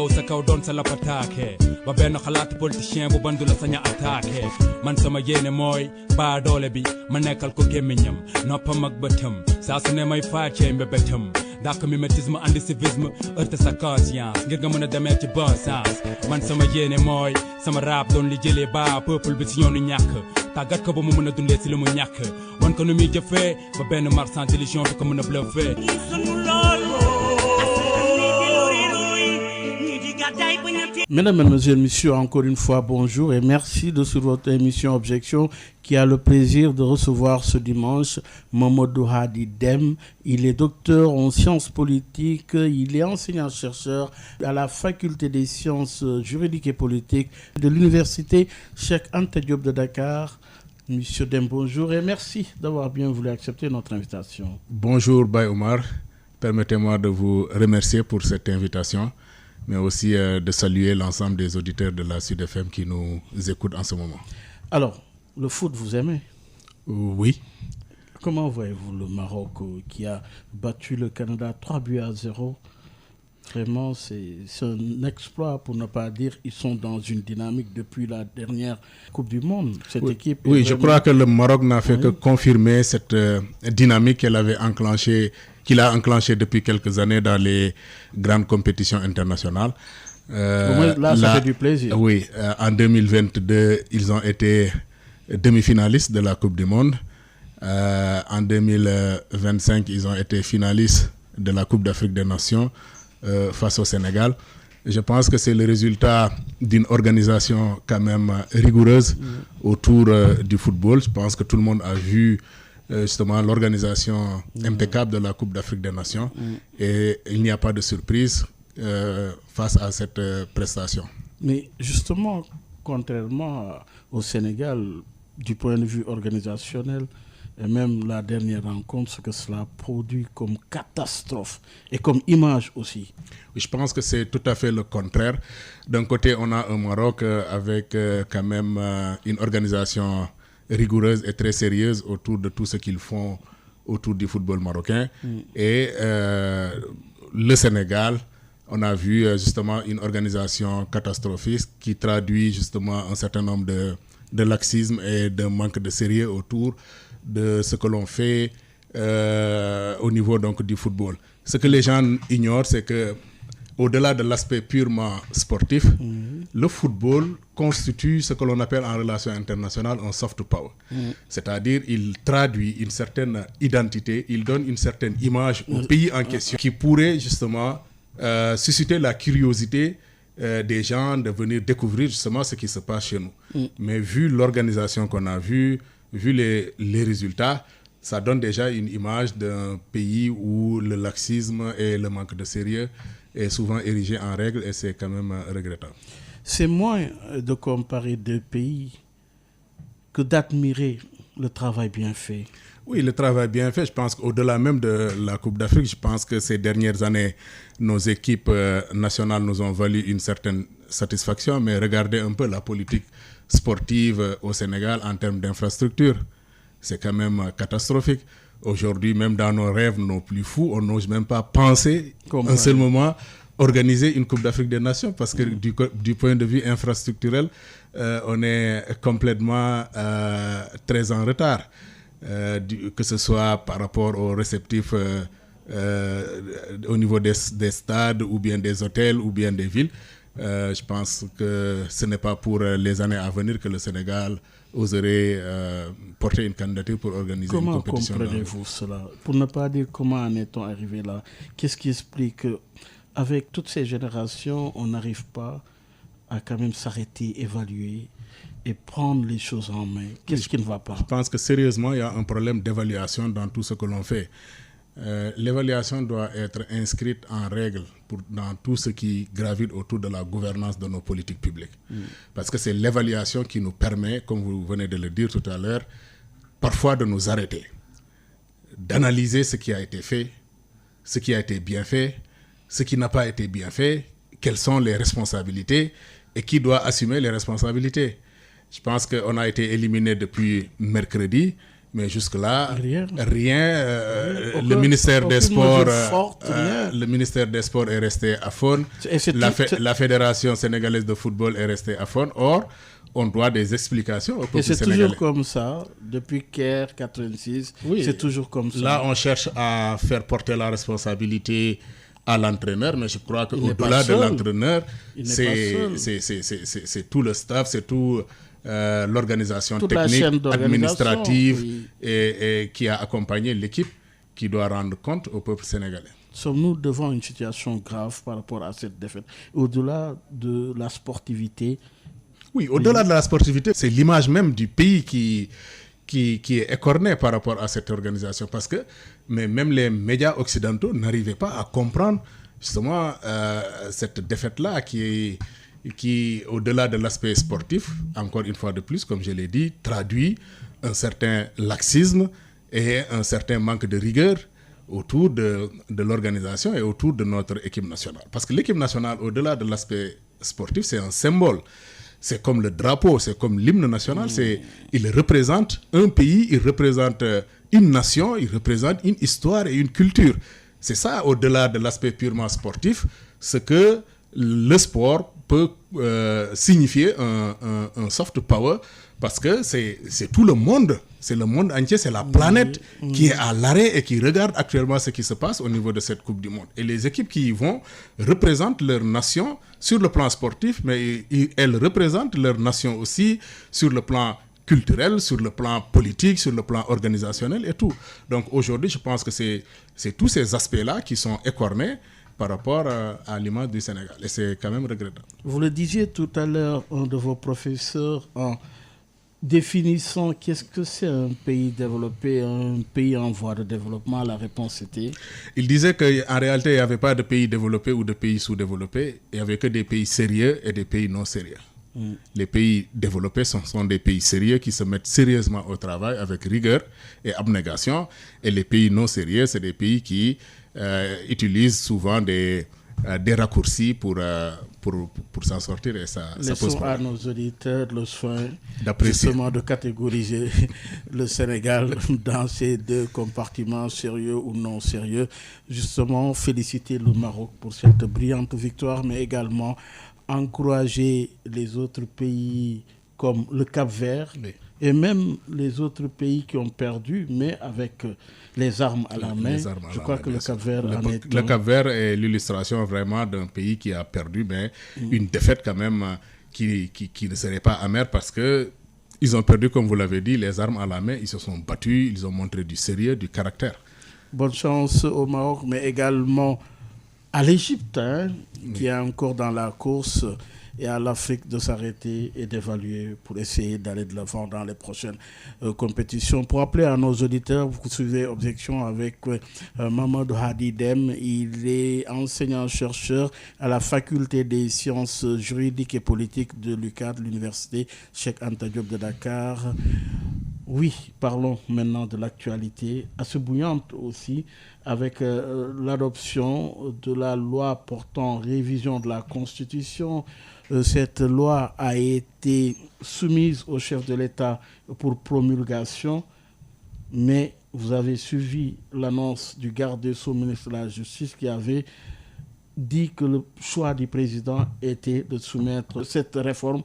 taxaw sa kaw doon sa lapataake ba benn xalaatu politicien bu bandu la saña attaqué man sama yéene mooy baa doole bi ma nekkal ko gémmiñam noppam ak bëtam saa su ne may faacee mbébétam dàq mimétisme andi civisme heurte sa conscience ngir nga mën a demee ci bon sens man sama yéene mooy sama rap doon li jëlee ba peuple bi si yoonu ñàkk tàggat ko ba mu mën a dundee si li mu ñàkk wan ko nu muy jëfee ba benn marchand d'illusion du ko mën a bluffé. Mesdames, Mesdemoiselles, Messieurs, encore une fois, bonjour et merci de sur votre émission Objection qui a le plaisir de recevoir ce dimanche Mamadou Hadi Dème. Il est docteur en sciences politiques, il est enseignant-chercheur à la faculté des sciences juridiques et politiques de l'université Cheikh Anta Diop de Dakar. Monsieur Dème, bonjour et merci d'avoir bien voulu accepter notre invitation. Bonjour Baye Omar, permettez-moi de vous remercier pour cette invitation, mais aussi de saluer l'ensemble des auditeurs de la Sud FM qui nous écoutent en ce moment. Alors, le foot, vous aimez? Oui. Comment voyez-vous le Maroc qui a battu le Canada 3-0? Vraiment, c'est un exploit, pour ne pas dire ils sont dans une dynamique depuis la dernière Coupe du Monde. Cette équipe. Oui, je crois que le Maroc n'a fait que confirmer cette dynamique qu'il a enclenchée depuis quelques années dans les grandes compétitions internationales. Là, ça fait du plaisir. Oui, en 2022, ils ont été demi-finalistes de la Coupe du Monde. En 2025, ils ont été finalistes de la Coupe d'Afrique des Nations face au Sénégal. Je pense que c'est le résultat d'une organisation quand même rigoureuse autour du football. Je pense que tout le monde a vu justement l'organisation impeccable de la Coupe d'Afrique des Nations et il n'y a pas de surprise face à cette prestation. Mais justement, contrairement au Sénégal, du point de vue organisationnel, et même la dernière rencontre, ce que cela produit comme catastrophe et comme image aussi. Je pense que c'est tout à fait le contraire. D'un côté, on a un Maroc avec quand même une organisation rigoureuse et très sérieuse autour de tout ce qu'ils font autour du football marocain. Et le Sénégal, on a vu justement une organisation catastrophique qui traduit justement un certain nombre de laxisme et de manque de sérieux autour de ce que l'on fait au niveau donc du football. Ce que les gens ignorent, c'est que au-delà de l'aspect purement sportif, le football constitue ce que l'on appelle en relation internationale un soft power. C'est-à-dire il traduit une certaine identité, il donne une certaine image au pays en question qui pourrait justement susciter la curiosité des gens de venir découvrir justement ce qui se passe chez nous. Mais vu l'organisation qu'on a vu les résultats, ça donne déjà une image d'un pays où le laxisme et le manque de sérieux est souvent érigé en règle et c'est quand même regrettable. C'est moins de comparer deux pays que d'admirer le travail bien fait. Oui, le travail bien fait, je pense qu'au-delà même de la Coupe d'Afrique, je pense que ces dernières années, nos équipes nationales nous ont valu une certaine satisfaction, mais regardez un peu la politique sportive au Sénégal en termes d'infrastructure. C'est quand même catastrophique. Aujourd'hui, même dans nos rêves nos plus fous, on n'ose même pas penser un seul moment organiser une Coupe d'Afrique des Nations parce que du point de vue infrastructurel, on est complètement très en retard. Que ce soit par rapport aux réceptifs au niveau des stades ou bien des hôtels ou bien des villes. Je pense que ce n'est pas pour les années à venir que le Sénégal oserait porter une candidature pour organiser une compétition. Comment comprenez-vous cela? Pour ne pas dire comment en est-on arrivé là? Qu'est-ce qui explique qu'avec toutes ces générations, on n'arrive pas à quand même s'arrêter, évaluer et prendre les choses en main? Qu'est-ce qui ne va pas? Je pense que sérieusement, il y a un problème d'évaluation dans tout ce que l'on fait. L'évaluation doit être inscrite en règle dans tout ce qui gravite autour de la gouvernance de nos politiques publiques. Parce que c'est l'évaluation qui nous permet, comme vous venez de le dire tout à l'heure, parfois de nous arrêter, d'analyser ce qui a été fait, ce qui a été bien fait, ce qui n'a pas été bien fait, quelles sont les responsabilités et qui doit assumer les responsabilités. Je pense qu'on a été éliminé depuis mercredi. Mais jusque-là, rien. Le ministère des Sports, le ministère des Sports est resté à faune. La Fédération sénégalaise de football est restée à faune. Or, on doit des explications au peuple sénégalais. Et c'est toujours comme ça, depuis Caire 86, c'est toujours comme ça. Là, on cherche à faire porter la responsabilité à l'entraîneur, mais je crois qu'au-delà de l'entraîneur, c'est tout le staff, c'est tout l'organisation technique, administrative et qui a accompagné l'équipe qui doit rendre compte au peuple sénégalais. Sommes-nous devant une situation grave par rapport à cette défaite? Au-delà de la sportivité. Oui, au-delà de la sportivité, c'est l'image même du pays qui est écornée par rapport à cette organisation. Parce que même les médias occidentaux n'arrivaient pas à comprendre justement cette défaite-là qui, au-delà de l'aspect sportif, encore une fois de plus, comme je l'ai dit, traduit un certain laxisme et un certain manque de rigueur autour de l'organisation et autour de notre équipe nationale. Parce que l'équipe nationale, au-delà de l'aspect sportif, c'est un symbole. C'est comme le drapeau, c'est comme l'hymne national. Il représente un pays, il représente une nation, il représente une histoire et une culture. C'est ça, au-delà de l'aspect purement sportif, ce que le sport peut signifier un soft power, parce que c'est tout le monde, c'est le monde entier, c'est la planète qui est à l'arrêt et qui regarde actuellement ce qui se passe au niveau de cette Coupe du Monde. Et les équipes qui y vont représentent leur nation sur le plan sportif, mais elles représentent leur nation aussi sur le plan culturel, sur le plan politique, sur le plan organisationnel et tout. Donc aujourd'hui, je pense que c'est tous ces aspects-là qui sont écornés par rapport à l'image du Sénégal. Et c'est quand même regrettable. Vous le disiez tout à l'heure, un de vos professeurs, en définissant qu'est-ce que c'est un pays développé, un pays en voie de développement, la réponse était... Il disait qu'en réalité, il n'y avait pas de pays développés ou de pays sous-développés. Il n'y avait que des pays sérieux et des pays non sérieux. Les pays développés sont des pays sérieux qui se mettent sérieusement au travail avec rigueur et abnégation. Et les pays non sérieux, c'est des pays qui utilisent souvent des raccourcis pour s'en sortir. Et ça pose problème. À nos auditeurs le soin d'apprécier, justement de catégoriser le Sénégal dans ces deux compartiments, sérieux ou non sérieux. Justement, féliciter le Maroc pour cette brillante victoire, mais également encourager les autres pays comme le Cap-Vert, oui, et même les autres pays qui ont perdu, mais avec les armes à la main. Je crois que le Cap-Vert en est... Le Cap-Vert est l'illustration vraiment d'un pays qui a perdu, mais une défaite quand même qui ne serait pas amère, parce que ils ont perdu, comme vous l'avez dit, les armes à la main. Ils se sont battus, ils ont montré du sérieux, du caractère. Bonne chance au Maroc, mais également à l'Égypte, qui est encore dans la course, et à l'Afrique de s'arrêter et d'évaluer pour essayer d'aller de l'avant dans les prochaines compétitions. Pour rappeler à nos auditeurs, vous suivez Objection avec Mamadou Hadi Dème. Il est enseignant-chercheur à la faculté des sciences juridiques et politiques de l'UCAD, l'université Cheikh Anta Diop de Dakar. Oui, parlons maintenant de l'actualité, assez bouillante aussi, avec l'adoption de la loi portant révision de la Constitution. Cette loi a été soumise au chef de l'État pour promulgation, mais vous avez suivi l'annonce du garde des Sceaux, ministre de la Justice, qui avait dit que le choix du président était de soumettre cette réforme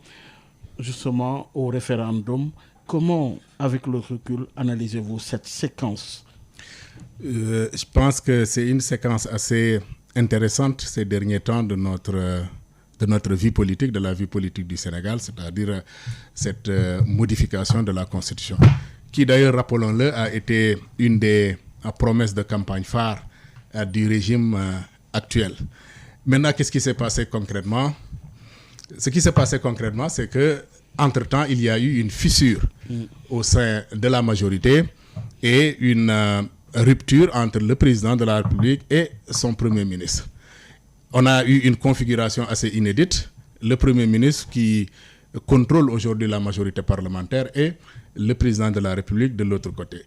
justement au référendum. Comment, avec le recul, analysez-vous cette séquence? Je pense que c'est une séquence assez intéressante ces derniers temps de notre vie politique, de la vie politique du Sénégal, c'est-à-dire cette modification de la Constitution, qui d'ailleurs, rappelons-le, a été une des promesses de campagne phare du régime actuel. Maintenant, qu'est-ce qui s'est passé concrètement? Ce qui s'est passé concrètement, c'est que entre-temps, il y a eu une fissure au sein de la majorité et une rupture entre le président de la République et son Premier ministre. On a eu une configuration assez inédite. Le Premier ministre qui contrôle aujourd'hui la majorité parlementaire et le président de la République de l'autre côté.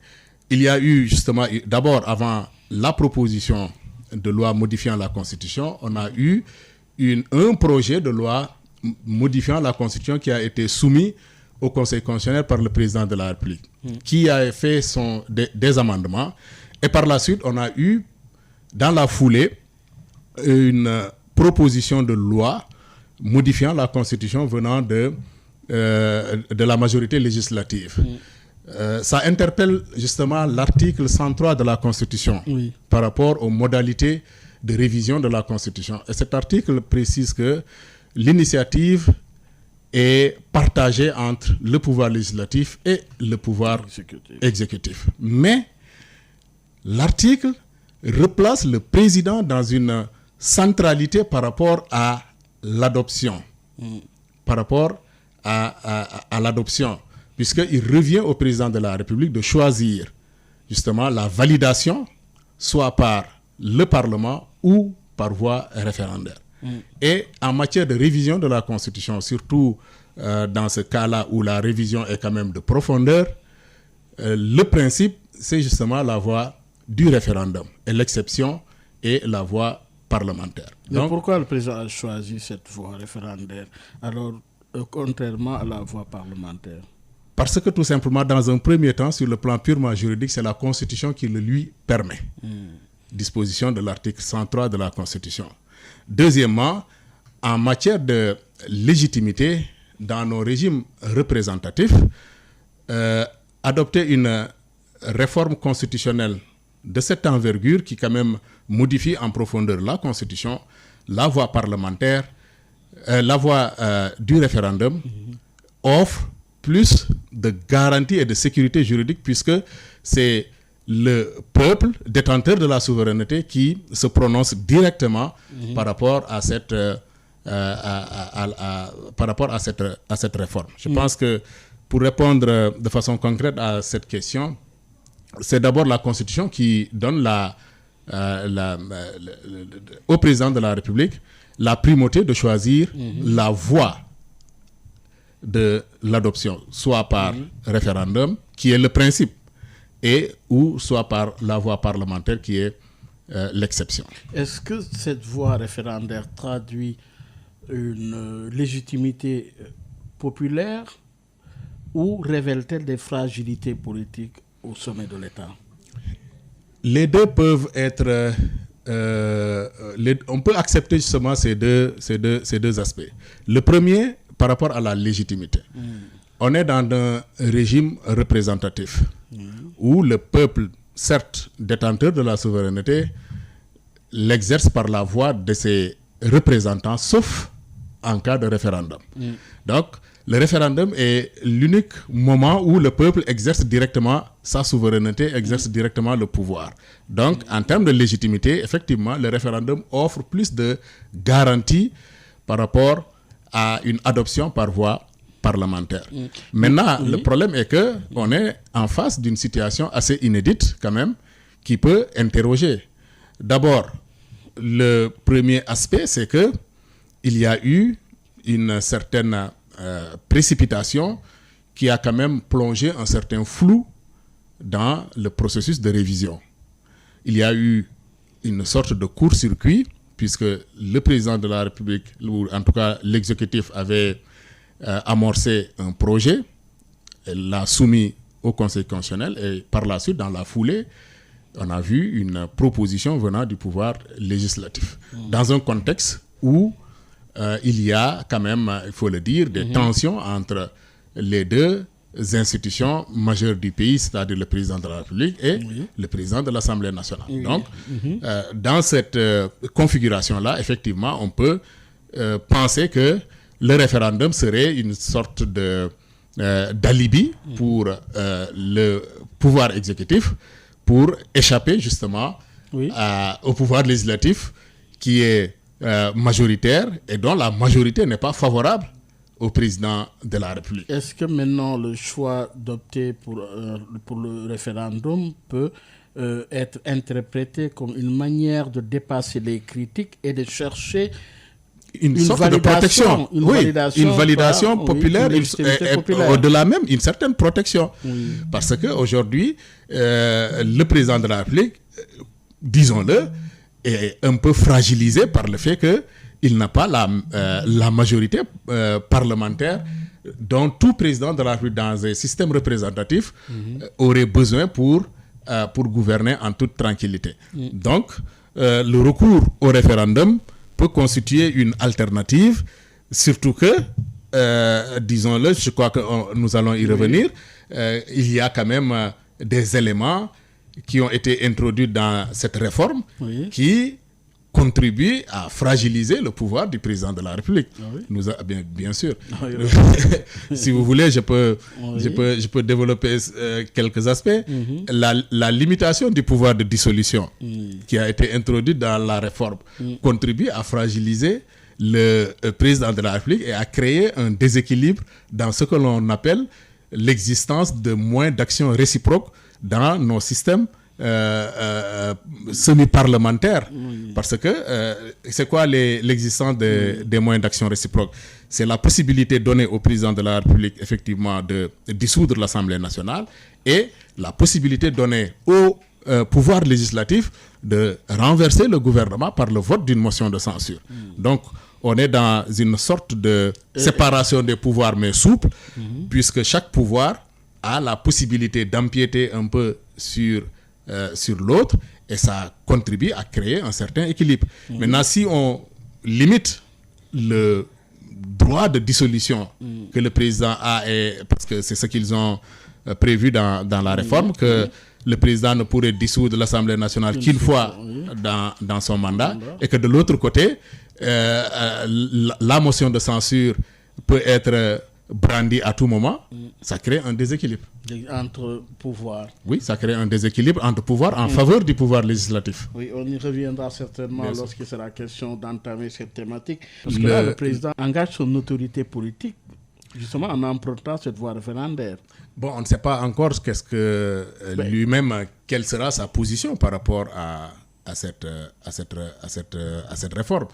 Il y a eu justement, d'abord avant la proposition de loi modifiant la Constitution, on a eu un projet de loi modifiant la Constitution qui a été soumis au Conseil constitutionnel par le président de la République, qui a fait des amendements. Et par la suite, on a eu, dans la foulée, une proposition de loi modifiant la Constitution venant de la majorité législative. Ça interpelle justement l'article 103 de la Constitution par rapport aux modalités de révision de la Constitution. Et cet article précise que l'initiative est partagée entre le pouvoir législatif et le pouvoir exécutif. Mais l'article replace le président dans une centralité par rapport à l'adoption. Par rapport à l'adoption, puisqu'il revient au président de la République de choisir justement la validation, soit par le Parlement ou par voie référendaire. Et en matière de révision de la Constitution, surtout dans ce cas-là où la révision est quand même de profondeur, le principe, c'est justement la voie du référendum. Et l'exception est la voie parlementaire. Mais pourquoi le président a choisi cette voie référendaire, alors contrairement à la voie parlementaire? Parce que tout simplement, dans un premier temps, sur le plan purement juridique, c'est la Constitution qui le lui permet. Disposition de l'article 103 de la Constitution. Deuxièmement, en matière de légitimité, dans nos régimes représentatifs, adopter une réforme constitutionnelle de cette envergure qui quand même modifie en profondeur la Constitution, la voie parlementaire, la voie du référendum offre plus de garanties et de sécurité juridique puisque c'est le peuple détenteur de la souveraineté qui se prononce directement par rapport à cette à cette réforme. Je pense que pour répondre de façon concrète à cette question, c'est d'abord la Constitution qui donne au président de la République la primauté de choisir la voie de l'adoption, soit par référendum, qui est le principe, et ou soit par la voie parlementaire, qui est l'exception. Est-ce que cette voie référendaire traduit une légitimité populaire ou révèle-t-elle des fragilités politiques au sommet de l'État? Les deux peuvent être... on peut accepter justement ces deux aspects. Le premier, par rapport à la légitimité. On est dans un régime représentatif où le peuple, certes détenteur de la souveraineté, l'exerce par la voix de ses représentants, sauf en cas de référendum. Donc, le référendum est l'unique moment où le peuple exerce directement sa souveraineté, exerce directement le pouvoir. Donc, en termes de légitimité, effectivement, le référendum offre plus de garanties par rapport à une adoption par voie parlementaire. Maintenant, le problème est qu'on est en face d'une situation assez inédite quand même, qui peut interroger. D'abord, le premier aspect, c'est qu'il y a eu une certaine précipitation qui a quand même plongé un certain flou dans le processus de révision. Il y a eu une sorte de court-circuit puisque le président de la République, ou en tout cas l'exécutif, avait amorcé un projet, l'a soumis au Conseil constitutionnel et par la suite, dans la foulée, on a vu une proposition venant du pouvoir législatif. Dans un contexte où il y a quand même, il faut le dire, des tensions entre les deux institutions majeures du pays, c'est-à-dire le président de la République et le président de l'Assemblée nationale. Donc, dans cette configuration-là, effectivement, on peut penser que le référendum serait une sorte d'alibi pour le pouvoir exécutif pour échapper justement au pouvoir législatif qui est majoritaire et dont la majorité n'est pas favorable au président de la République. Est-ce que maintenant le choix d'opter pour le référendum peut être interprété comme une manière de dépasser les critiques et de chercher une sorte de protection, une validation populaire, au-delà même une certaine protection. Parce qu'aujourd'hui, le président de la République, disons-le, est un peu fragilisé par le fait qu'il n'a pas la majorité parlementaire dont tout président de la République dans un système représentatif aurait besoin pour gouverner en toute tranquillité. Donc, le recours au référendum peut constituer une alternative, surtout que, disons-le, je crois que nous allons y revenir, il y a quand même des éléments qui ont été introduits dans cette réforme qui contribuent à fragiliser le pouvoir du président de la République. Bien sûr. Si vous voulez, je peux développer quelques aspects. La limitation du pouvoir de dissolution qui a été introduite dans la réforme contribue à fragiliser le président de la République et à créer un déséquilibre dans ce que l'on appelle l'existence de moins d'actions réciproques dans nos systèmes semi-parlementaires. Parce que c'est quoi l'existence des moyens d'action réciproques? C'est la possibilité donnée au président de la République effectivement de dissoudre l'Assemblée nationale et la possibilité donnée au pouvoir législatif de renverser le gouvernement par le vote d'une motion de censure. Donc, on est dans une sorte de séparation des pouvoirs mais souple, puisque chaque pouvoir a la possibilité d'empiéter un peu sur l'autre et ça contribue à créer un certain équilibre. Maintenant, si on limite le droit de dissolution que le président a, parce que c'est ce qu'ils ont prévu dans la réforme, que le président ne pourrait dissoudre l'Assemblée nationale qu'une fois dans son mandat, et que de l'autre côté, la motion de censure peut être brandie à tout moment, ça crée un déséquilibre. Entre pouvoirs. Oui, ça crée un déséquilibre entre pouvoirs en faveur du pouvoir législatif. Oui, on y reviendra certainement lorsqu'il sera question d'entamer cette thématique. Parce que là, le président engage son autorité politique justement en empruntant cette voie référendaire. Bon, on ne sait pas encore lui-même, quelle sera sa position par rapport à cette réforme.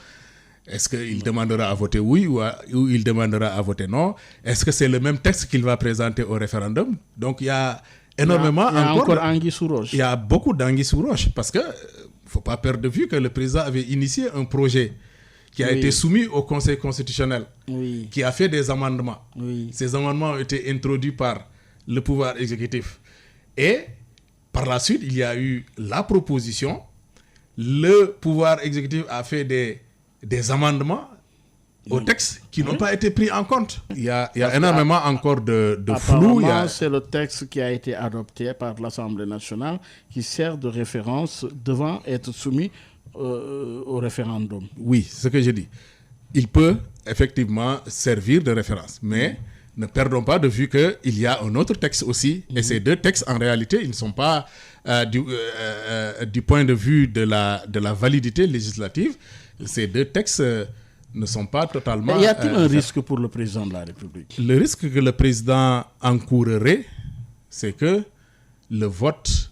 Est-ce qu'il demandera à voter oui ou il demandera à voter non? Est-ce que c'est le même texte qu'il va présenter au référendum? Donc il y a énormément encore anguille sous roche. Il y a beaucoup d'anguilles sous roche parce que faut pas perdre de vue que le président avait initié un projet qui a été soumis au Conseil constitutionnel, qui a fait des amendements. Ces amendements ont été introduits par le pouvoir exécutif. Et par la suite, il y a eu la proposition. Le pouvoir exécutif a fait des amendements au texte qui n'ont pas été pris en compte. Il y a énormément encore de flou. C'est le texte qui a été adopté par l'Assemblée nationale qui sert de référence devant être soumis au référendum. Oui, c'est ce que j'ai dit. Il peut effectivement servir de référence, mais ne perdons pas de vue qu'il y a un autre texte aussi, et ces deux textes, en réalité, ils ne sont pas, du point de vue de la validité législative, ces deux textes ne sont pas totalement... Mais y a-t-il un risque pour le président de la République? Le risque que le président encourrait, c'est que le vote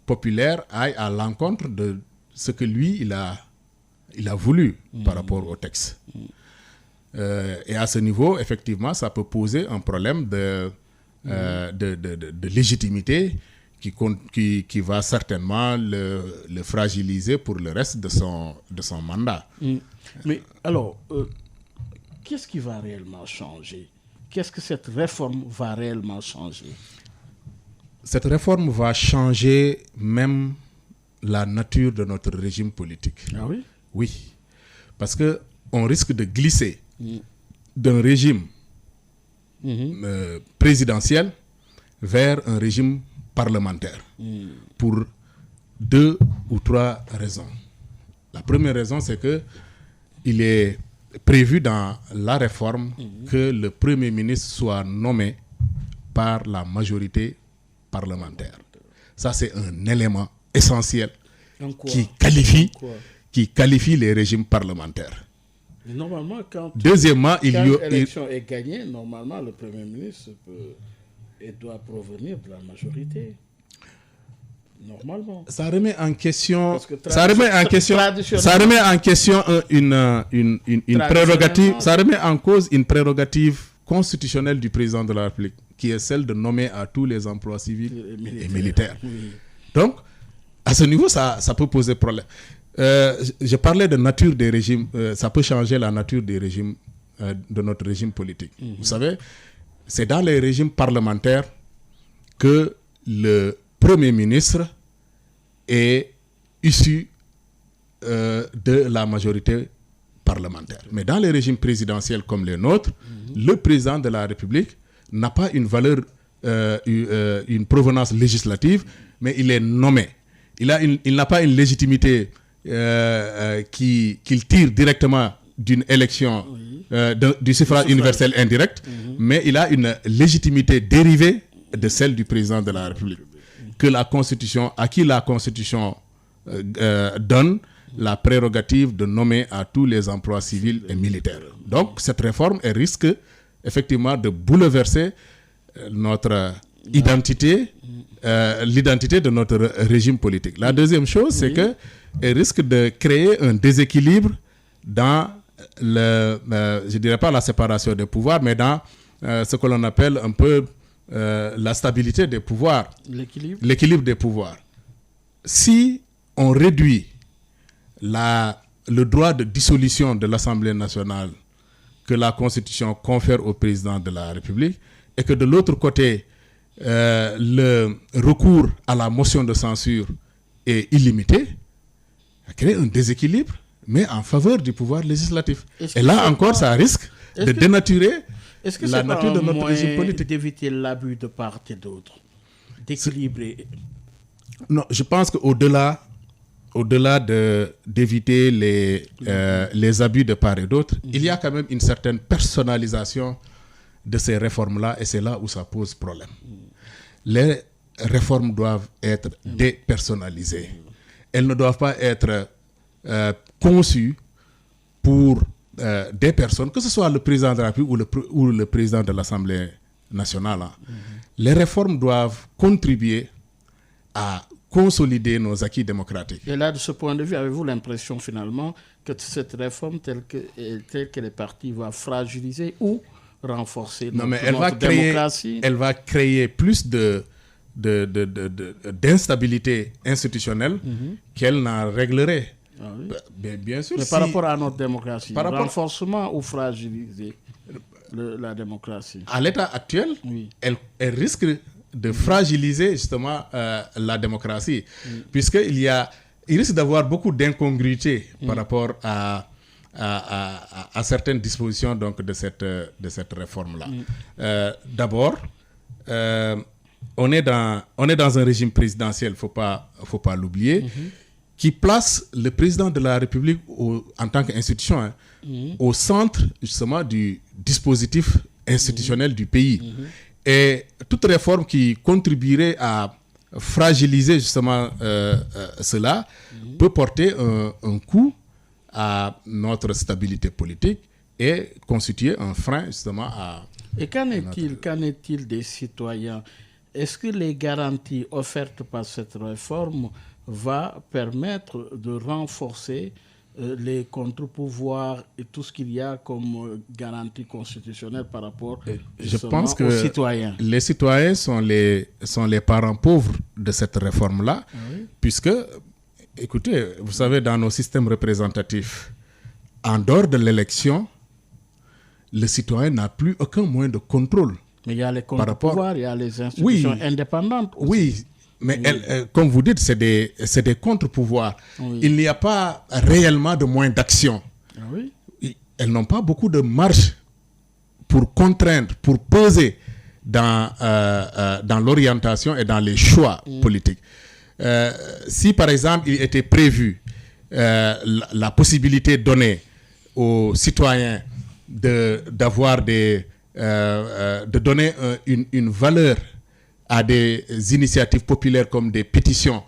populaire aille à l'encontre de ce que lui, il a voulu par rapport au texte. Et à ce niveau, effectivement, ça peut poser un problème de légitimité qui va certainement le fragiliser pour le reste de son mandat. Mais alors, qu'est-ce qui va réellement changer? Qu'est-ce que cette réforme va réellement changer? Cette réforme va changer même la nature de notre régime politique. Ah oui? Oui, parce qu'on risque de glisser d'un régime présidentiel vers un régime parlementaire pour 2 ou 3 raisons. La première raison, c'est que il est prévu dans la réforme que le Premier ministre soit nommé par la majorité parlementaire. Ça, c'est un élément essentiel qui qualifie les régimes parlementaires. Mais normalement, deuxièmement, l'élection est gagnée, normalement, le Premier ministre doit provenir de la majorité. Normalement. Ça remet en question, une prérogative, ça remet en cause une prérogative constitutionnelle du président de la République, qui est celle de nommer à tous les emplois civils et militaires. Oui. Donc, à ce niveau, ça peut poser problème. Je parlais de nature des régimes, ça peut changer la nature des régimes, de notre régime politique. Vous savez, c'est dans les régimes parlementaires que le Premier ministre est issu de la majorité parlementaire. Mais dans les régimes présidentiels comme les nôtres, le président de la République n'a pas une valeur, une provenance législative, mais il est nommé. Il n'a pas une légitimité qu'il tire directement d'une élection, du suffrage universel indirect, mais il a une légitimité dérivée de celle du président de la République, à qui la Constitution donne la prérogative de nommer à tous les emplois civils et militaires. Donc, cette réforme, elle risque effectivement de bouleverser notre identité, l'identité de notre régime politique. La deuxième chose, c'est qu'elle risque de créer un déséquilibre dans je dirais pas la séparation des pouvoirs, mais dans ce que l'on appelle un peu la stabilité des pouvoirs, l'équilibre des pouvoirs. Si on réduit le droit de dissolution de l'Assemblée nationale que la Constitution confère au président de la République, et que de l'autre côté, le recours à la motion de censure est illimité, ça crée un déséquilibre, mais en faveur du pouvoir législatif. Et là encore, ça risque de dénaturer la nature de notre régime politique. D'éviter l'abus de part et d'autre, d'équilibrer. Non, je pense qu'au-delà d'éviter les abus de part et d'autre, il y a quand même une certaine personnalisation de ces réformes-là, et c'est là où ça pose problème. Les réformes doivent être dépersonnalisées. Elles ne doivent pas être conçues pour des personnes, que ce soit le président de la République ou le président de l'Assemblée nationale. Les réformes doivent contribuer à consolider nos acquis démocratiques. Et là, de ce point de vue, avez-vous l'impression finalement que cette réforme telle qu'elle est partie va fragiliser ou renforcer notre démocratie? Elle va créer plus d'instabilité institutionnelle qu'elle n'en réglerait. Ah oui. Bien sûr. Mais par rapport à notre démocratie, renforcement ou fragiliser la démocratie? À l'état actuel, elle risque de fragiliser justement la démocratie, puisqu'il risque d'avoir beaucoup d'incongruités par rapport à certaines dispositions donc, de cette réforme-là. D'abord, on est dans un régime présidentiel, faut pas l'oublier, qui place le président de la République en tant qu'institution au centre justement du dispositif institutionnel du pays. Et toute réforme qui contribuerait à fragiliser justement cela peut porter un coup à notre stabilité politique et constituer un frein justement à... Et qu'en est-il des citoyens? Est-ce que les garanties offertes par cette réforme vont permettre de renforcer les contre-pouvoirs et tout ce qu'il y a comme garantie constitutionnelle par rapport aux citoyens? Les citoyens sont les parents pauvres de cette réforme-là, puisque, écoutez, vous savez, dans nos systèmes représentatifs, en dehors de l'élection, le citoyen n'a plus aucun moyen de contrôle. Mais il y a les contre-pouvoirs, il y a les institutions indépendantes aussi. Oui, mais comme vous dites, c'est des contre-pouvoirs. Il n'y a pas réellement de moyens d'action. Elles n'ont pas beaucoup de marge pour contraindre, pour peser dans l'orientation et dans les choix politiques. Si par exemple il était prévu la possibilité donnée aux citoyens de donner une valeur à des initiatives populaires comme des pétitions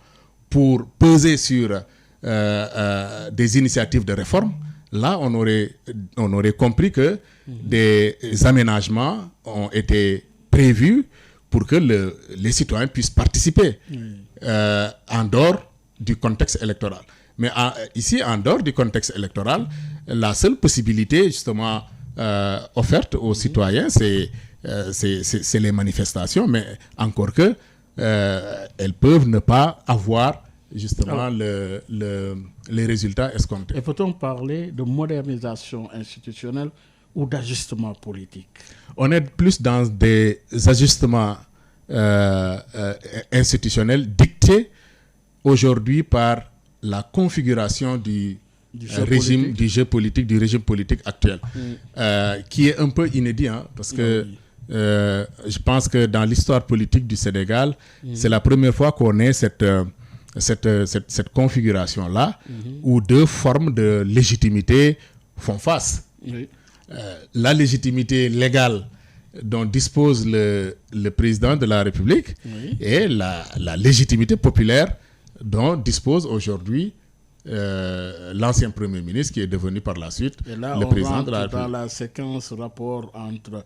pour peser sur des initiatives de réforme, là on aurait compris que des aménagements ont été prévus pour que les citoyens puissent participer en dehors du contexte électoral. Mais ici, en dehors du contexte électoral, la seule possibilité justement offerte aux citoyens, c'est les manifestations, mais encore que elles peuvent ne pas avoir justement les résultats escomptés. Et peut-on parler de modernisation institutionnelle ou d'ajustements politiques? On est plus dans des ajustements institutionnels dictés aujourd'hui par la configuration du jeu politique, du régime politique actuel, qui est un peu inédit, hein, parce que je pense que dans l'histoire politique du Sénégal, c'est la première fois qu'on ait cette configuration-là, où deux formes de légitimité font face. Oui. La légitimité légale dont dispose le président de la République et la légitimité populaire dont dispose aujourd'hui l'ancien Premier ministre qui est devenu par la suite le président de la République. Dans la séquence rapport entre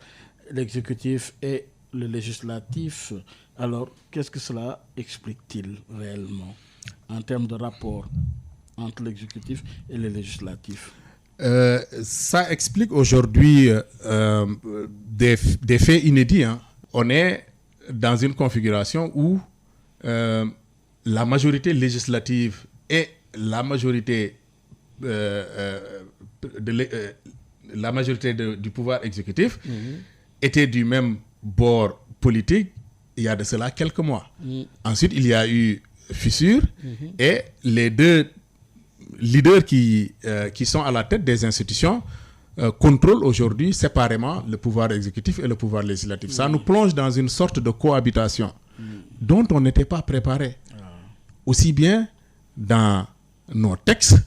l'exécutif et le législatif, alors qu'est-ce que cela explique-t-il réellement en termes de rapport entre l'exécutif et le législatif? Ça explique aujourd'hui des faits inédits, hein. On est dans une configuration où la majorité législative et la majorité du pouvoir exécutif étaient du même bord politique il y a de cela quelques mois. Ensuite, il y a eu fissure et les deux leaders qui sont à la tête des institutions contrôlent aujourd'hui séparément le pouvoir exécutif et le pouvoir législatif. Ça nous plonge dans une sorte de cohabitation dont on n'était pas préparé, aussi bien dans nos textes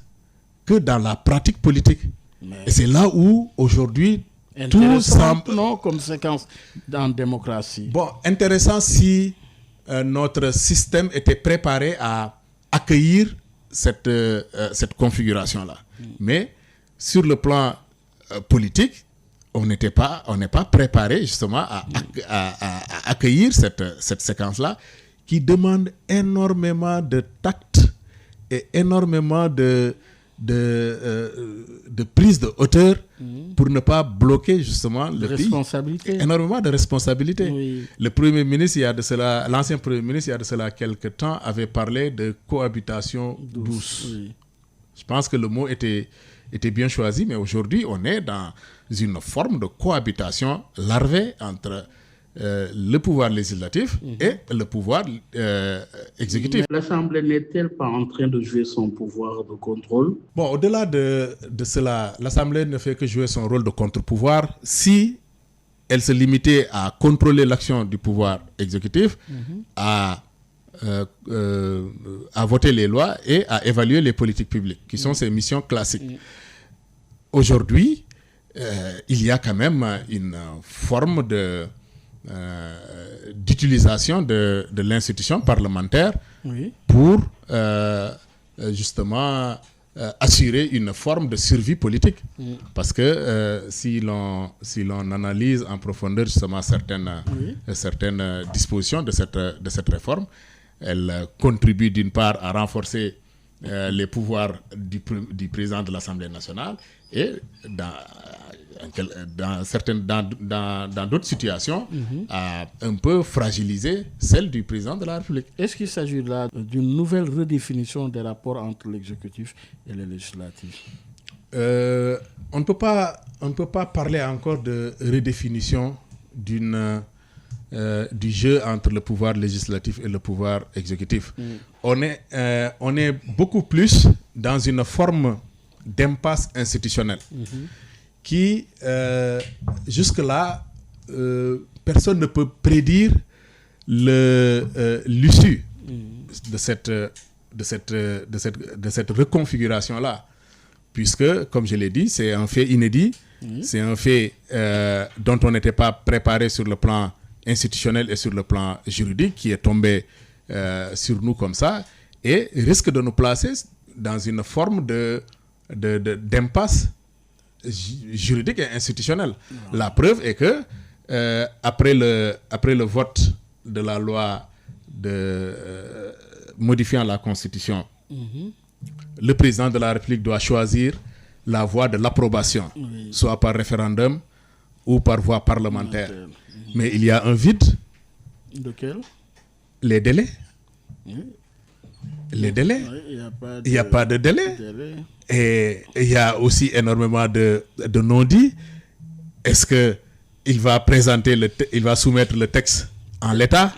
que dans la pratique politique. Et c'est là où aujourd'hui tout semble... non, comme séquence dans la démocratie. Bon, intéressant si notre système était préparé à accueillir cette configuration-là. Mais sur le plan politique, on n'est pas préparé justement à accueillir cette séquence-là qui demande énormément de tact et énormément de prise de hauteur pour ne pas bloquer justement le pays. Énormément de responsabilité. Oui. L'ancien Premier ministre, il y a de cela quelque temps, avait parlé de cohabitation douce. Oui. Je pense que le mot était bien choisi, mais aujourd'hui, on est dans une forme de cohabitation larvée entre le pouvoir législatif et le pouvoir exécutif. Mais l'Assemblée n'est-elle pas en train de jouer son pouvoir de contrôle? Bon, au-delà de cela, l'Assemblée ne fait que jouer son rôle de contre-pouvoir si elle se limitait à contrôler l'action du pouvoir exécutif, à voter les lois et à évaluer les politiques publiques, qui sont ses missions classiques. Aujourd'hui, il y a quand même une forme d'utilisation de l'institution parlementaire pour justement assurer une forme de survie politique. Parce que si l'on analyse en profondeur justement certaines dispositions de cette réforme, elle contribue d'une part à renforcer les pouvoirs du président de l'Assemblée nationale et dans d'autres situations à un peu fragiliser celle du président de la République. Est-ce qu'il s'agit là d'une nouvelle redéfinition des rapports entre l'exécutif et le législatif? On ne peut pas parler encore de redéfinition du jeu entre le pouvoir législatif et le pouvoir exécutif. On est beaucoup plus dans une forme d'impasse institutionnelle qui, jusque-là, personne ne peut prédire l'issue de cette reconfiguration-là. Puisque, comme je l'ai dit, c'est un fait inédit, c'est un fait dont on n'était pas préparé sur le plan institutionnel et sur le plan juridique, qui est tombé sur nous comme ça, et risque de nous placer dans une forme d'impasse juridique et institutionnelle. La preuve est que après le vote de la loi modifiant la Constitution, le président de la République doit choisir la voie de l'approbation, soit par référendum ou par voie parlementaire. Mais il y a un vide. De quel? Les délais. Les délais. Il n'y a pas de délai. Et il y a aussi énormément de non-dits. est-ce qu'il va il va soumettre le texte en l'état?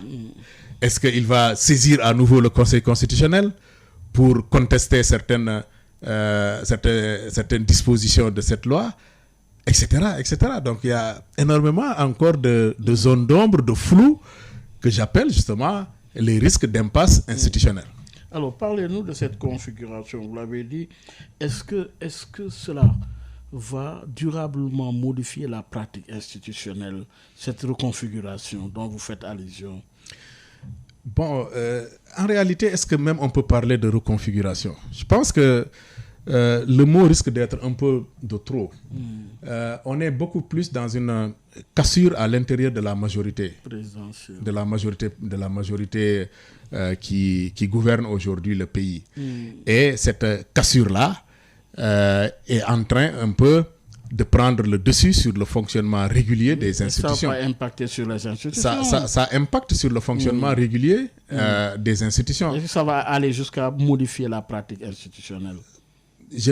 Est-ce qu'il va saisir à nouveau le Conseil constitutionnel pour contester certaines dispositions de cette loi, etc., etc. Donc il y a énormément encore de zones d'ombre, de flou, que j'appelle justement les risques d'impasse institutionnelle. Alors, parlez-nous de cette configuration. Vous l'avez dit, est-ce que cela va durablement modifier la pratique institutionnelle, cette reconfiguration dont vous faites allusion? Bon, en réalité, est-ce que même on peut parler de reconfiguration? Je pense que le mot risque d'être un peu de trop. On est beaucoup plus dans une cassure à l'intérieur de la majorité, de la majorité qui gouverne aujourd'hui le pays. Et cette cassure-là est en train un peu de prendre le dessus sur le fonctionnement régulier des institutions. Ça va impacter sur les institutions. Ça impacte sur le fonctionnement régulier des institutions. Est-ce que ça va aller jusqu'à modifier la pratique institutionnelle? Je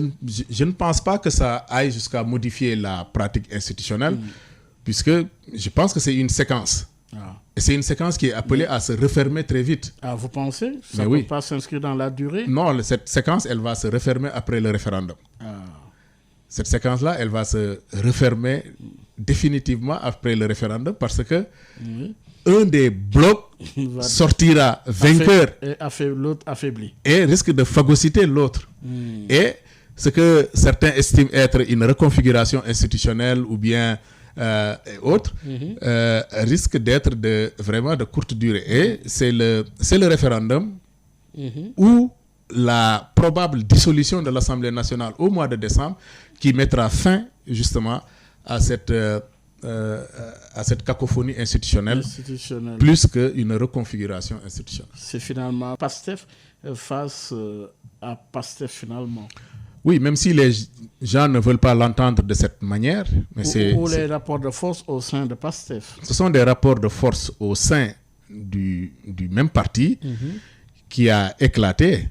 ne pense pas que ça aille jusqu'à modifier la pratique institutionnelle, puisque je pense que c'est une séquence. Et c'est une séquence qui est appelée à se refermer très vite. Vous pensez? Ça ne peut pas s'inscrire dans la durée? Non, cette séquence, elle va se refermer après le référendum. Cette séquence-là, elle va se refermer définitivement après le référendum parce que un des blocs sortira vainqueur l'autre affaibli et risque de phagocyter l'autre. Et ce que certains estiment être une reconfiguration institutionnelle ou bien autre risque d'être vraiment de courte durée. Et c'est le référendum ou la probable dissolution de l'Assemblée nationale au mois de décembre qui mettra fin justement à cette cacophonie institutionnelle. Plus qu'une reconfiguration institutionnelle. C'est finalement PASTEF face à PASTEF finalement. Oui, même si les gens ne veulent pas l'entendre de cette manière. Mais ou les rapports de force au sein de PASTEF. Ce sont des rapports de force au sein du même parti qui a éclaté.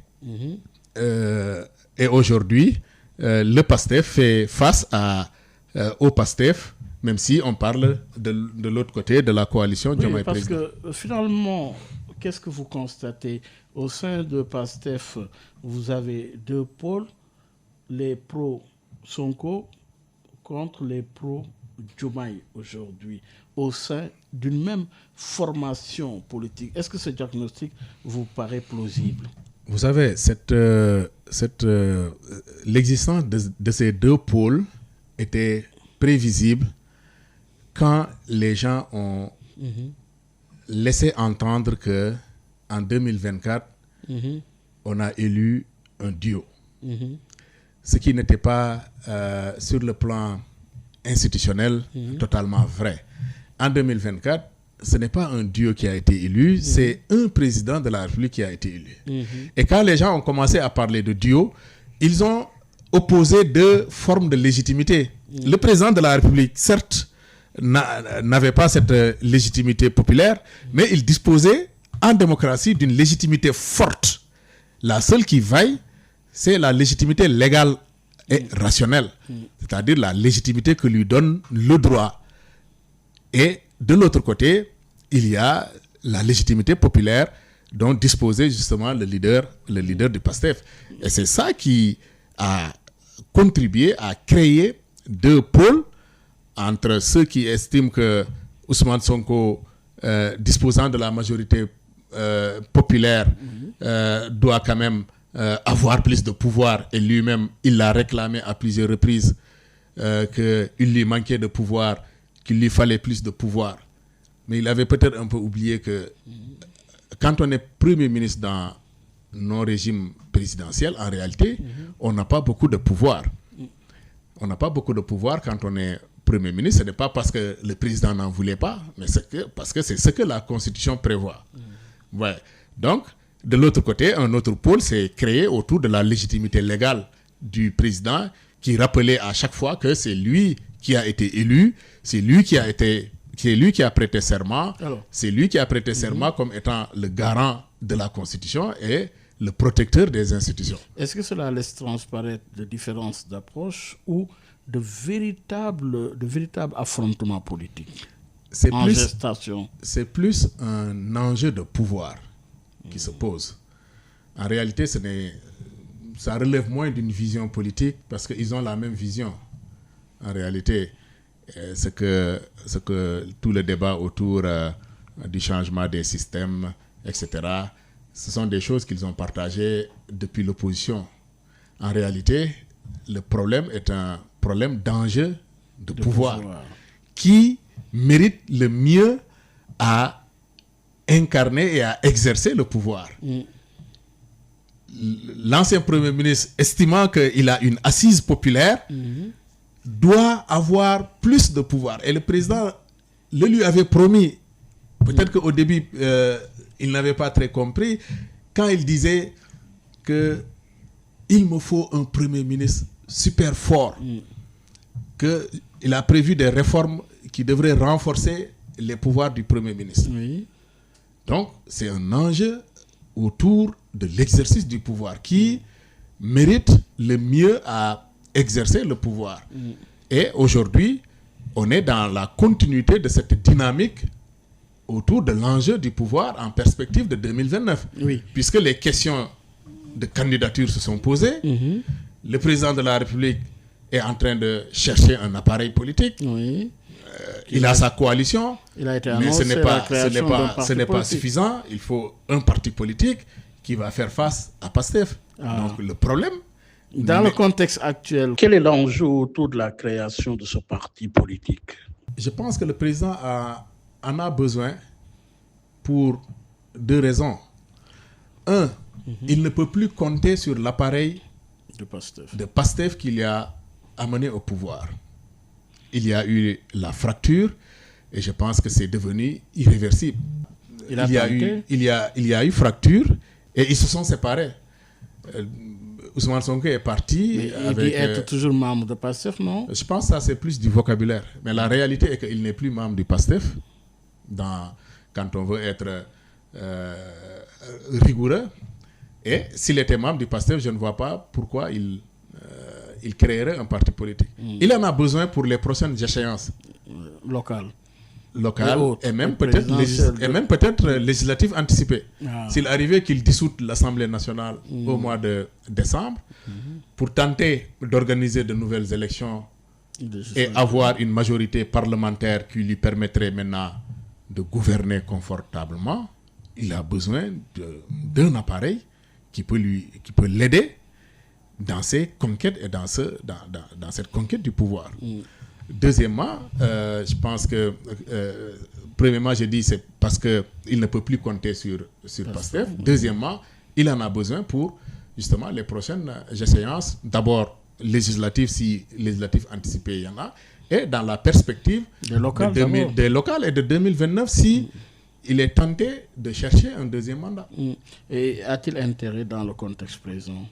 Et aujourd'hui, le PASTEF fait face au PASTEF, même si on parle de l'autre côté de la coalition Diomaye Président. Parce que finalement, qu'est-ce que vous constatez? Au sein de PASTEF, vous avez deux pôles, les pro-Sonko contre les pro-Diomaye aujourd'hui, au sein d'une même formation politique. Est-ce que ce diagnostic vous paraît plausible? Vous savez, l'existence de ces deux pôles était prévisible quand les gens ont laissé entendre que en 2024, on a élu un duo. Ce qui n'était pas sur le plan institutionnel totalement vrai. En 2024, ce n'est pas un duo qui a été élu, c'est un président de la République qui a été élu. Et quand les gens ont commencé à parler de duo, ils ont opposé deux formes de légitimité. Le président de la République, certes, n'avait pas cette légitimité populaire, mais il disposait en démocratie d'une légitimité forte. La seule qui vaille, c'est la légitimité légale et rationnelle, c'est-à-dire la légitimité que lui donne le droit. Et de l'autre côté, il y a la légitimité populaire dont disposait justement le leader du PASTEF. Et c'est ça qui a contribué à créer deux pôles entre ceux qui estiment que Ousmane Sonko, disposant de la majorité populaire, doit quand même avoir plus de pouvoir, et lui-même, il l'a réclamé à plusieurs reprises qu'il lui manquait de pouvoir, qu'il lui fallait plus de pouvoir. Mais il avait peut-être un peu oublié que quand on est Premier ministre dans nos régimes présidentiels, en réalité, on n'a pas beaucoup de pouvoir. On n'a pas beaucoup de pouvoir quand on est Premier ministre. Ce n'est pas parce que le président n'en voulait pas, mais parce que c'est ce que la Constitution prévoit. Ouais. Donc, de l'autre côté, un autre pôle s'est créé autour de la légitimité légale du président, qui rappelait à chaque fois que c'est lui qui a été élu, c'est lui qui a prêté serment, c'est lui qui a prêté serment comme étant le garant de la Constitution, et le protecteur des institutions. Est-ce que cela laisse transparaître de différences d'approche ou de véritables affrontements politiques en gestation? C'est plus un enjeu de pouvoir qui se pose. En réalité, ça relève moins d'une vision politique parce qu'ils ont la même vision. En réalité, ce que tout le débat autour du changement des systèmes, etc., ce sont des choses qu'ils ont partagées depuis l'opposition. En réalité, le problème est un problème d'enjeu de pouvoir qui mérite le mieux à incarner et à exercer le pouvoir. L'ancien Premier ministre, estimant qu'il a une assise populaire, doit avoir plus de pouvoir. Et le président le lui avait promis. Peut-être qu'au début, il n'avait pas très compris quand il disait qu'il me faut un Premier ministre super fort, qu'il a prévu des réformes qui devraient renforcer les pouvoirs du Premier ministre. Oui. Donc, c'est un enjeu autour de l'exercice du pouvoir qui mérite le mieux à exercer le pouvoir. Et aujourd'hui, on est dans la continuité de cette dynamique autour de l'enjeu du pouvoir en perspective de 2029. Oui. Puisque les questions de candidature se sont posées, le président de la République est en train de chercher un appareil politique. Oui. Il a sa coalition, Il a été mais annoncé ce n'est pas suffisant. Il faut un parti politique qui va faire face à PASTEF. Donc le problème... Dans le contexte actuel, quel est l'enjeu autour de la création de ce parti politique? Je pense que le président en a besoin pour deux raisons. Un, il ne peut plus compter sur l'appareil de PASTEF qu'il a amené au pouvoir. Il y a eu la fracture et je pense que c'est devenu irréversible. Il y a eu fracture et ils se sont séparés. Ousmane Sonko est parti. Mais il dit être toujours membre de PASTEF, non? Je pense que ça c'est plus du vocabulaire. Mais la réalité est qu'il n'est plus membre du PASTEF. Quand on veut être rigoureux. Et s'il était membre du PASTEF, je ne vois pas pourquoi il créerait un parti politique. Il en a besoin pour les prochaines échéances locales et même peut-être législatives anticipées. S'il arrivait qu'il dissoute l'Assemblée nationale au mois de décembre pour tenter d'organiser de nouvelles élections et avoir une majorité parlementaire qui lui permettrait maintenant de gouverner confortablement, il a besoin d'un appareil qui peut l'aider dans ses conquêtes et dans cette conquête du pouvoir. Deuxièmement, je pense que premièrement, j'ai dit c'est parce qu'il ne peut plus compter sur PASTEF. Deuxièmement, il en a besoin pour justement les prochaines échéances. D'abord législatives, si législatives anticipées il y en a, et dans la perspective des locales et de 2029 si il est tenté de chercher un deuxième mandat. Et a-t-il intérêt dans le contexte présent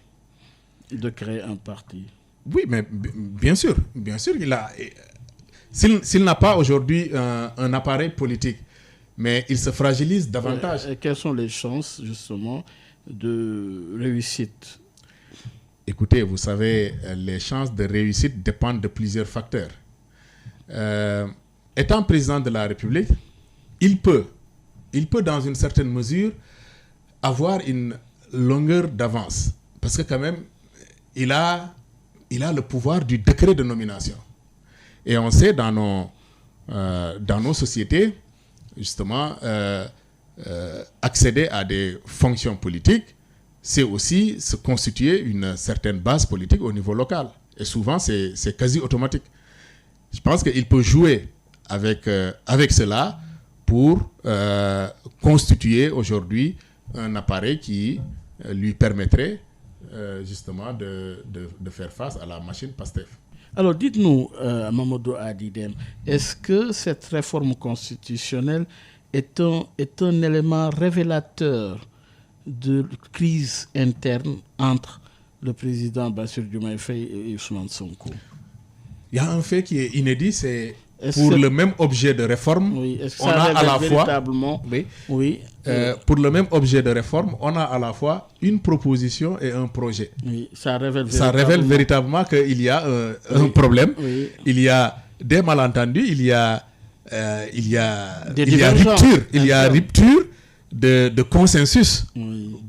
de créer un parti? Oui, mais bien sûr, il a. S'il n'a pas aujourd'hui un appareil politique, mais il se fragilise davantage. Et quelles sont les chances, justement, de réussite? Écoutez, vous savez, les chances de réussite dépendent de plusieurs facteurs. Étant président de la République, il peut, dans une certaine mesure, avoir une longueur d'avance. Parce que quand même, il a le pouvoir du décret de nomination. Et on sait dans nos sociétés, justement, accéder à des fonctions politiques, c'est aussi se constituer une certaine base politique au niveau local. Et souvent, c'est quasi automatique. Je pense qu'il peut jouer avec cela pour constituer aujourd'hui un appareil qui lui permettrait justement de faire face à la machine PASTEF. Alors dites-nous, Mamadou Hadi Dème, est-ce que cette réforme constitutionnelle est un élément révélateur de crise interne entre le président Bassirou Diomaye Faye et Ousmane Sonko? Il y a un fait qui est inédit, c'est pour le même objet de réforme, on a à la fois pour le même objet de réforme, on a à la fois une proposition et un projet. Ça révèle véritablement qu'il y a un problème, il y a des malentendus, il y a rupture de consensus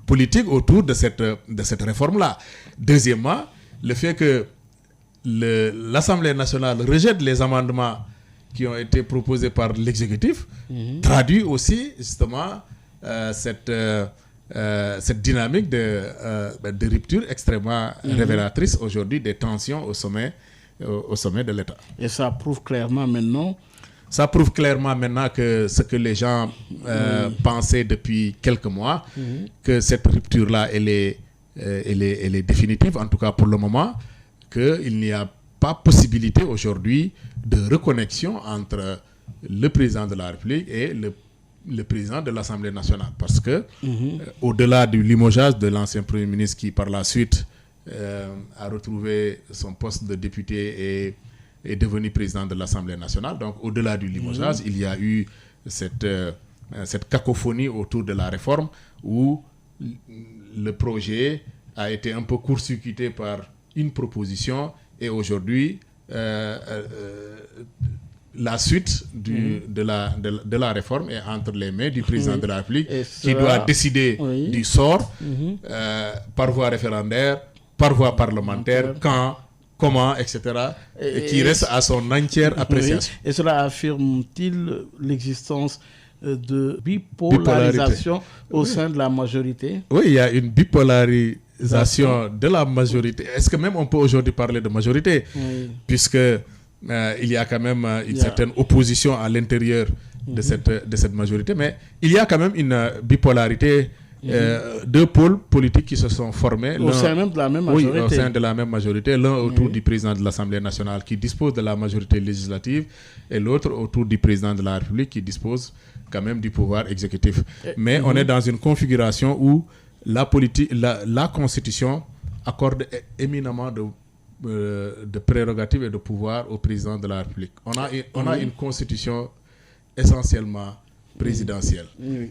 politique autour de cette réforme-là. Deuxièmement, le fait que l'Assemblée nationale rejette les amendements qui ont été proposés par l'exécutif traduit aussi justement cette dynamique de rupture extrêmement révélatrice aujourd'hui des tensions au sommet de l'État. Et ça prouve clairement maintenant que ce que les gens pensaient depuis quelques mois, que cette rupture-là, elle est définitive, en tout cas pour le moment, qu'il n'y a pas possibilité aujourd'hui de reconnexion entre le président de la République et le président de l'Assemblée nationale. Parce que, au-delà du limogeage de l'ancien Premier ministre qui, par la suite, a retrouvé son poste de député et est devenu président de l'Assemblée nationale, donc au-delà du limogeage, il y a eu cette cacophonie autour de la réforme où le projet a été un peu court-circuité par une proposition et aujourd'hui la suite de la réforme est entre les mains du président de la République qui doit décider du sort par voie référendaire, par voie parlementaire, quand, comment, etc. Et qui reste à son entière appréciation. Et cela affirme-t-il l'existence de bipolarisation au sein de la majorité? Oui, il y a une bipolarisation de la majorité. Est-ce que même on peut aujourd'hui parler de majorité? Puisque il y a quand même une certaine opposition à l'intérieur de cette majorité, mais il y a quand même une bipolarité. Deux pôles politiques qui se sont formés au sein même de la même majorité. Oui, au sein de la même majorité, l'un autour du président de l'Assemblée nationale qui dispose de la majorité législative et l'autre autour du président de la République qui dispose quand même du pouvoir exécutif. Mais on est dans une configuration où la Constitution accorde éminemment de prérogatives et de pouvoir au président de la République. On a une Constitution essentiellement présidentielle,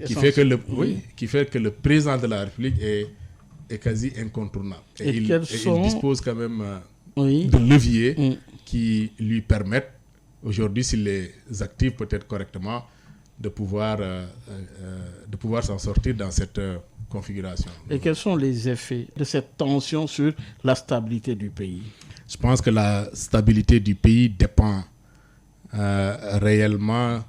qui fait que le président de la République est quasi incontournable. Et il dispose quand même de leviers qui lui permettent, aujourd'hui, s'il les active peut-être correctement, de pouvoir s'en sortir dans cette configuration. Et quels sont les effets de cette tension sur la stabilité du pays? Je pense que la stabilité du pays dépend réellement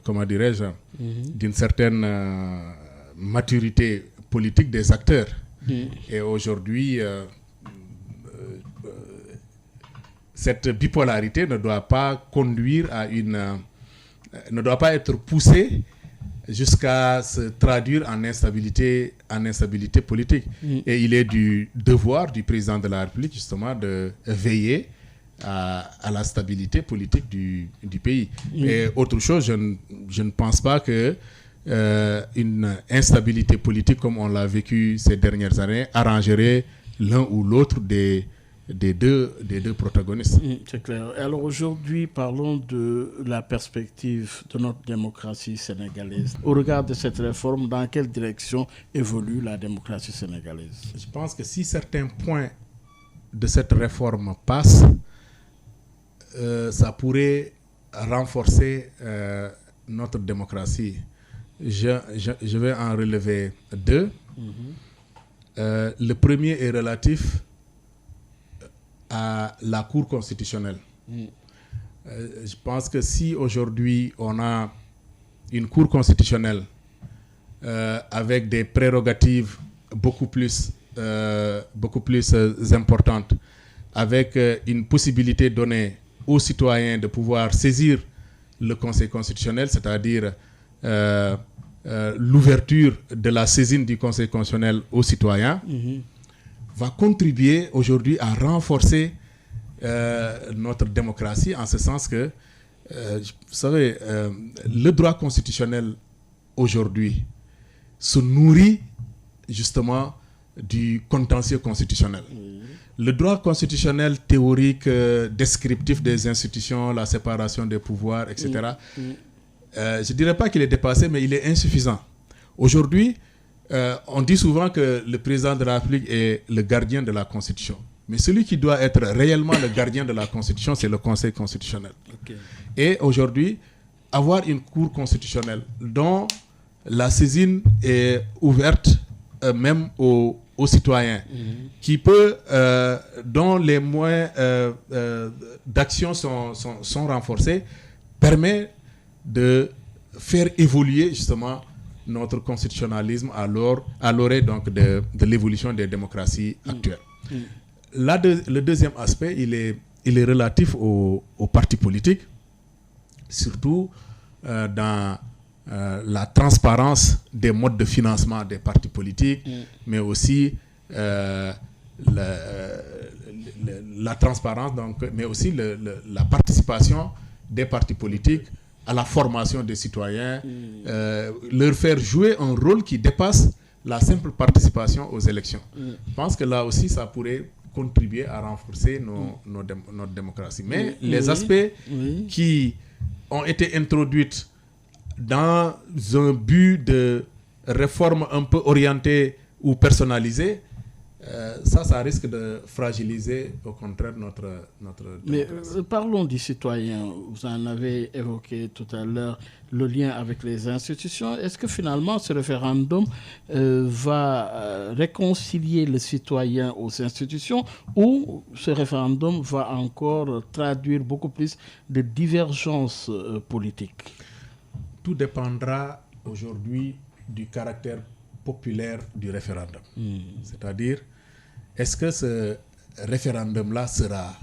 comment dirais-je, d'une certaine maturité politique des acteurs. Et aujourd'hui, cette bipolarité ne doit pas conduire ne doit pas être poussée jusqu'à se traduire en instabilité politique. Et il est du devoir du président de la République justement de veiller à la stabilité politique du pays. Et autre chose, je ne pense pas que une instabilité politique comme on l'a vécu ces dernières années arrangerait l'un ou l'autre des deux protagonistes. C'est clair. Alors aujourd'hui, parlons de la perspective de notre démocratie sénégalaise. Au regard de cette réforme, dans quelle direction évolue la démocratie sénégalaise? Je pense que si certains points de cette réforme passent, ça pourrait renforcer notre démocratie. Je vais en relever deux. Le premier est relatif à la Cour constitutionnelle. Je pense que si aujourd'hui on a une Cour constitutionnelle avec des prérogatives beaucoup plus importantes, avec une possibilité donnée aux citoyens de pouvoir saisir le Conseil constitutionnel, c'est-à-dire l'ouverture de la saisine du Conseil constitutionnel aux citoyens, va contribuer aujourd'hui à renforcer notre démocratie, en ce sens que, vous savez, le droit constitutionnel aujourd'hui se nourrit justement du contentieux constitutionnel. le droit constitutionnel théorique descriptif des institutions, la séparation des pouvoirs, etc., je ne dirais pas qu'il est dépassé, mais il est insuffisant. Aujourd'hui, on dit souvent que le président de la République est le gardien de la Constitution. Mais celui qui doit être réellement le gardien de la Constitution, c'est le Conseil constitutionnel. Okay. Et aujourd'hui, avoir une cour constitutionnelle dont la saisine est ouverte même aux citoyens, qui peut, dont les moyens d'action sont renforcés, permet de faire évoluer justement notre constitutionnalisme à l'orée donc de l'évolution des démocraties actuelles. Là, le deuxième aspect, il est relatif aux partis politiques, surtout dans la transparence des modes de financement des partis politiques, mais aussi la transparence, donc, mais aussi la participation des partis politiques à la formation des citoyens, leur faire jouer un rôle qui dépasse la simple participation aux élections. Je pense que là aussi, ça pourrait contribuer à renforcer notre démocratie. Mais les aspects qui ont été introduits dans un but de réforme un peu orientée ou personnalisée, ça risque de fragiliser au contraire notre démocratie. Mais parlons du citoyen. Vous en avez évoqué tout à l'heure le lien avec les institutions. Est-ce que finalement ce référendum va réconcilier le citoyen aux institutions, ou ce référendum va encore traduire beaucoup plus de divergences politiques? Tout dépendra aujourd'hui du caractère populaire du référendum. C'est-à-dire, est-ce que ce référendum-là sera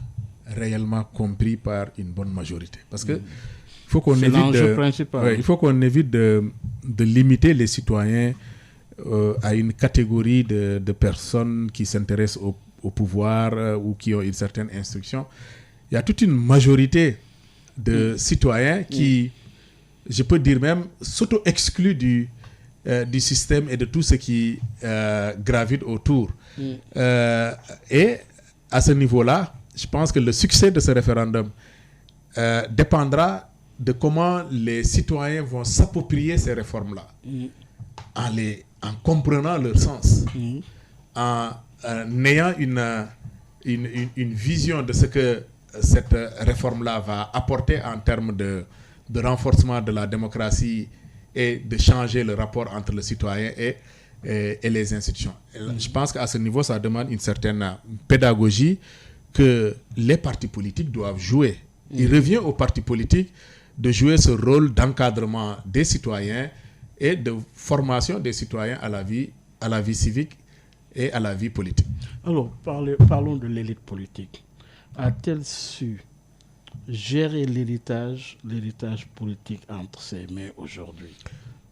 réellement compris par une bonne majorité? Parce que il faut qu'on évite de limiter les citoyens à une catégorie de personnes qui s'intéressent au pouvoir ou qui ont une certaine instruction. Il y a toute une majorité de citoyens qui, je peux dire même, s'auto-excluent du système et de tout ce qui gravite autour. Et à ce niveau-là, je pense que le succès de ce référendum dépendra de comment les citoyens vont s'approprier ces réformes-là, en comprenant leur sens, en ayant une vision de ce que cette réforme-là va apporter en termes de renforcement de la démocratie et de changer le rapport entre le citoyen et les institutions. Je pense qu'à ce niveau, ça demande une certaine pédagogie que les partis politiques doivent jouer. Il revient aux partis politiques de jouer ce rôle d'encadrement des citoyens et de formation des citoyens à la vie civique et à la vie politique. Alors, parlons de l'élite politique. A-t-elle su gérer l'héritage politique entre ses mains aujourd'hui?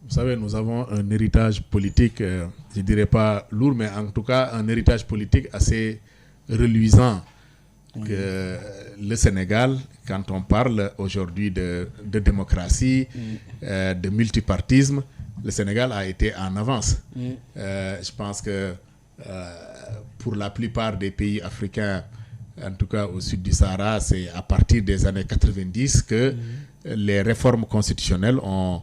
Vous savez, nous avons un héritage politique, je ne dirais pas lourd, mais en tout cas un héritage politique assez reluisant. Que le Sénégal, quand on parle aujourd'hui de démocratie, de multipartisme, le Sénégal a été en avance. Je pense que pour la plupart des pays africains, en tout cas au sud du Sahara, c'est à partir des années 90 que les réformes constitutionnelles ont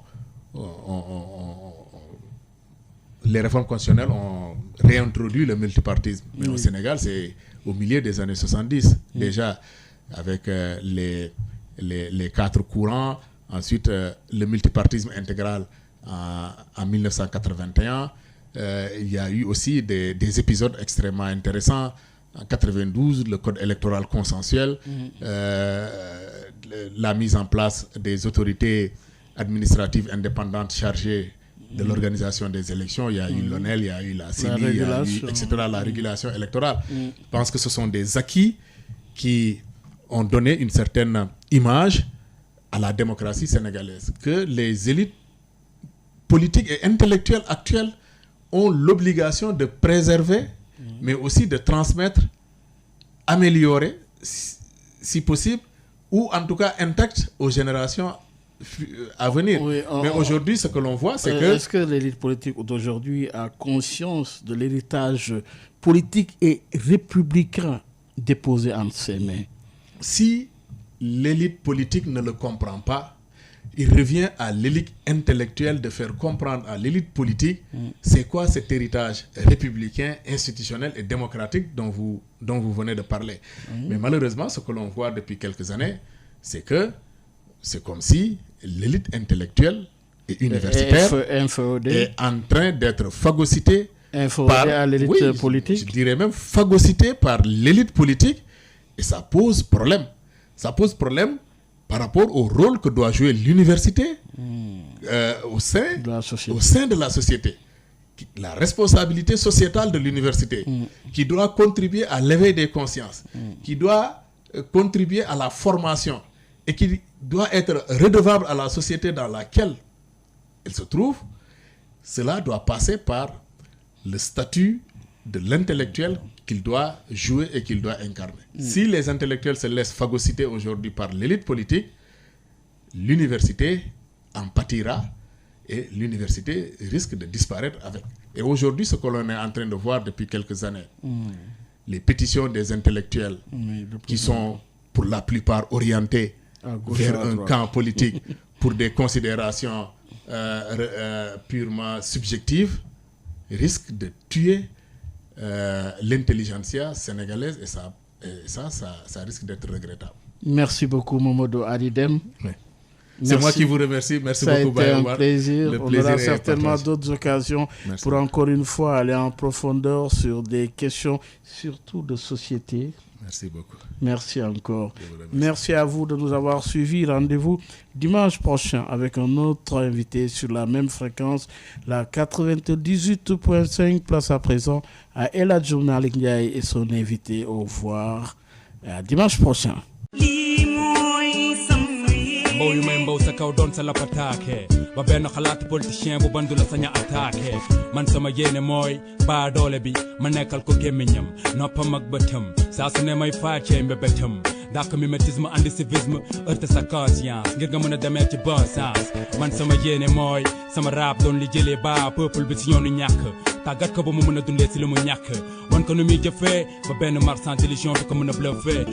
réintroduit le multipartisme. Mais au Sénégal, c'est au milieu des années 70, déjà, avec les 4 courants, ensuite le multipartisme intégral en 1981. Il y a eu aussi des épisodes extrêmement intéressants. En 92, le code électoral consensuel, la mise en place des autorités administratives indépendantes chargées de l'organisation des élections. Il y a eu l'ONEL, il y a eu la CENI, il y a eu, etc., la régulation électorale. Je pense que ce sont des acquis qui ont donné une certaine image à la démocratie sénégalaise, que les élites politiques et intellectuelles actuelles ont l'obligation de préserver, mais aussi de transmettre, améliorer, si possible, ou en tout cas intactes aux générations à venir. Oui, mais aujourd'hui, ce que l'on voit, c'est que... Est-ce que l'élite politique d'aujourd'hui a conscience de l'héritage politique et républicain déposé entre ses mains. Si l'élite politique ne le comprend pas, il revient à l'élite intellectuelle de faire comprendre à l'élite politique c'est quoi cet héritage républicain, institutionnel et démocratique dont vous venez de parler. Mais malheureusement, ce que l'on voit depuis quelques années, c'est que c'est comme si l'élite intellectuelle et universitaire est en train d'être phagocytée à l'élite politique. Je dirais même phagocytée par l'élite politique, et ça pose problème. Ça pose problème par rapport au rôle que doit jouer l'université au sein de la société. La responsabilité sociétale de l'université, qui doit contribuer à l'éveil des consciences, qui doit contribuer à la formation et qui doit être redevable à la société dans laquelle elle se trouve. Cela doit passer par le statut de l'intellectuel qu'il doit jouer et qu'il doit incarner. Si les intellectuels se laissent phagocyter aujourd'hui par l'élite politique, l'université en pâtira et l'université risque de disparaître avec. Et aujourd'hui, ce que l'on est en train de voir depuis quelques années, les pétitions des intellectuels qui sont pour la plupart orientées vers un camp politique pour des considérations purement subjectives, risquent de tuer l'intelligentsia sénégalaise, et ça risque d'être regrettable. Merci beaucoup, Momodou Hadi Deme. Oui. C'est moi qui vous remercie. Merci beaucoup, Baye Omar. Ça a été un plaisir. Le On plaisir aura certainement d'autres occasions pour encore une fois aller en profondeur sur des questions surtout de société. Merci beaucoup. Merci encore. Merci à vous de nous avoir suivis. Rendez-vous dimanche prochain avec un autre invité sur la même fréquence, la 98.5. Place à présent à El Hadji Malick Ndiaye et son invité. Au revoir. À dimanche prochain. mbow yu may mbow sa kaw doon sa lapataake ba benn xalaat politicien bu bandu la saña attaqué man sama yéene mooy baa doole bi ma nekkal ko gémmiñam noppam ak bëtam saa su ne may faacee mbébétam dàq mimétisme andi civisme heurte sa conscience ngir nga mën a demee ci bon sens man sama yéene mooy sama rap doon li jëlee baa peuple bi si yoonu ñàkk tàggat ko ba mu mën a dundee si li mu ñàkk wan ko nu muy jëfee ba benn marchand d'illusion du ko mën a bluffé